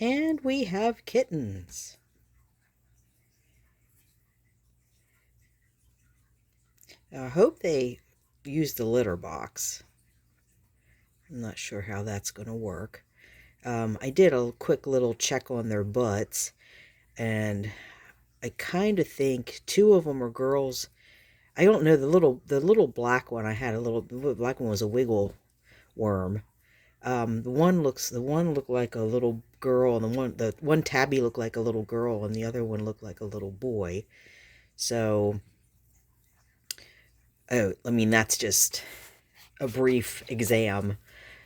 And we have Kittens. I hope they use the litter box. I'm not sure how that's going to work. I did a quick little check on their butts, and I kind of think two of them are girls. I don't know, the little black one I had, the black one was a wiggle worm. The one looked like a little girl, and the one tabby looked like a little girl, and the other one looked like a little boy. So, oh, I mean, that's just a brief exam.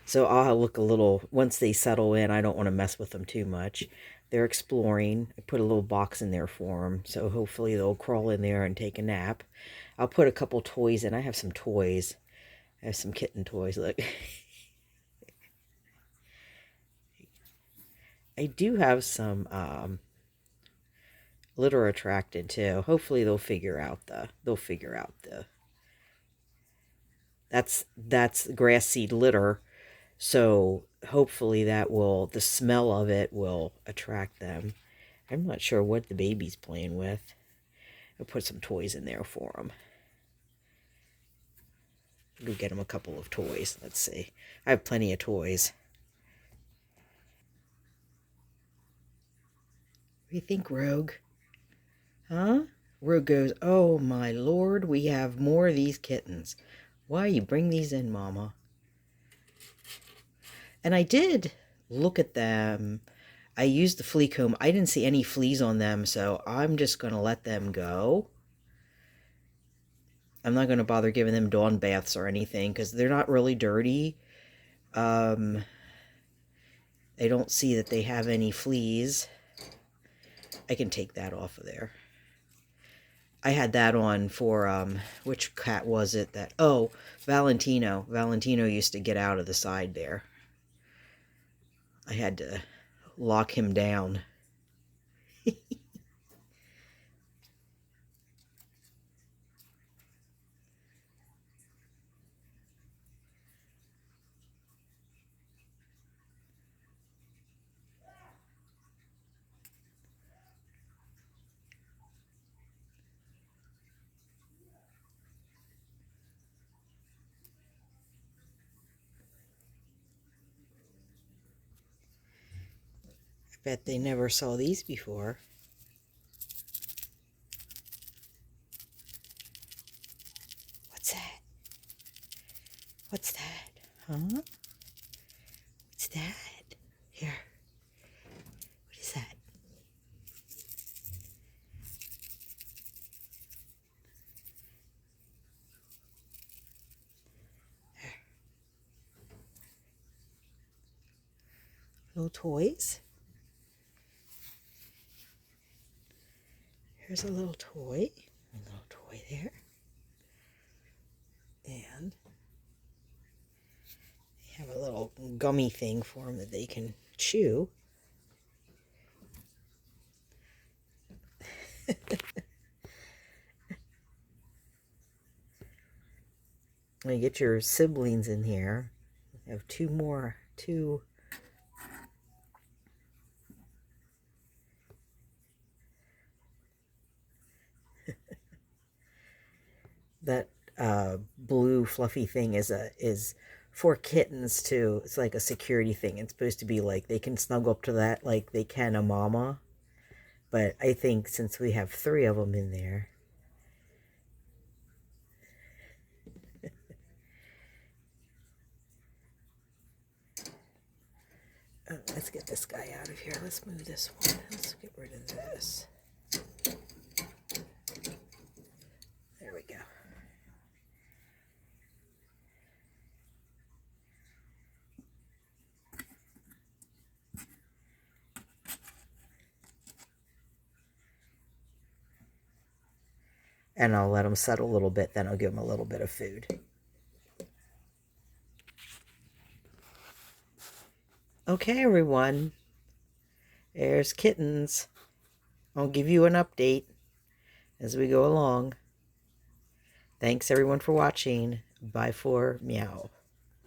So I'll look a little, once they settle in, I don't want to mess with them too much. They're exploring. I put a little box in there for them, so hopefully they'll crawl in there and take a nap. I'll put a couple toys in. I have some toys. I have some kitten toys. Look. I do have some litter attracted too. Hopefully they'll figure out the that's grass seed litter. So hopefully the smell of it will attract them. I'm not sure what the baby's playing with. I'll put some toys in there for him. Go get him a couple of toys. Let's see. I have plenty of toys. What do you think, Rogue? Huh? Rogue goes, "Oh my lord, we have more of these kittens. Why you bring these in, Mama?" And I did look at them. I used the flea comb. I didn't see any fleas on them, so I'm just going to let them go. I'm not going to bother giving them dawn baths or anything because they're not really dirty. I don't see that they have any fleas. I can take that off of there. I had that on for, which cat was it that, oh, Valentino. Valentino used to get out of the side there. I had to lock him down. I bet they never saw these before. What's that? What's that? Huh? What's that? Here. What is that? There. Little toys. Here's a little toy. A little toy there. And they have a little gummy thing for them that they can chew. When you get your siblings in here, you have two. That blue fluffy thing is for kittens too. It's like a security thing. It's supposed to be like they can snuggle up to that like they can a mama. But I think since we have 3 of them in there, let's get this guy out of here. Let's move this one. Let's get rid of this. There we go. And I'll let them settle a little bit, then I'll give them a little bit of food. Okay, everyone. There's Kittens. I'll give you an update as we go along. Thanks, everyone, for watching. Bye for meow.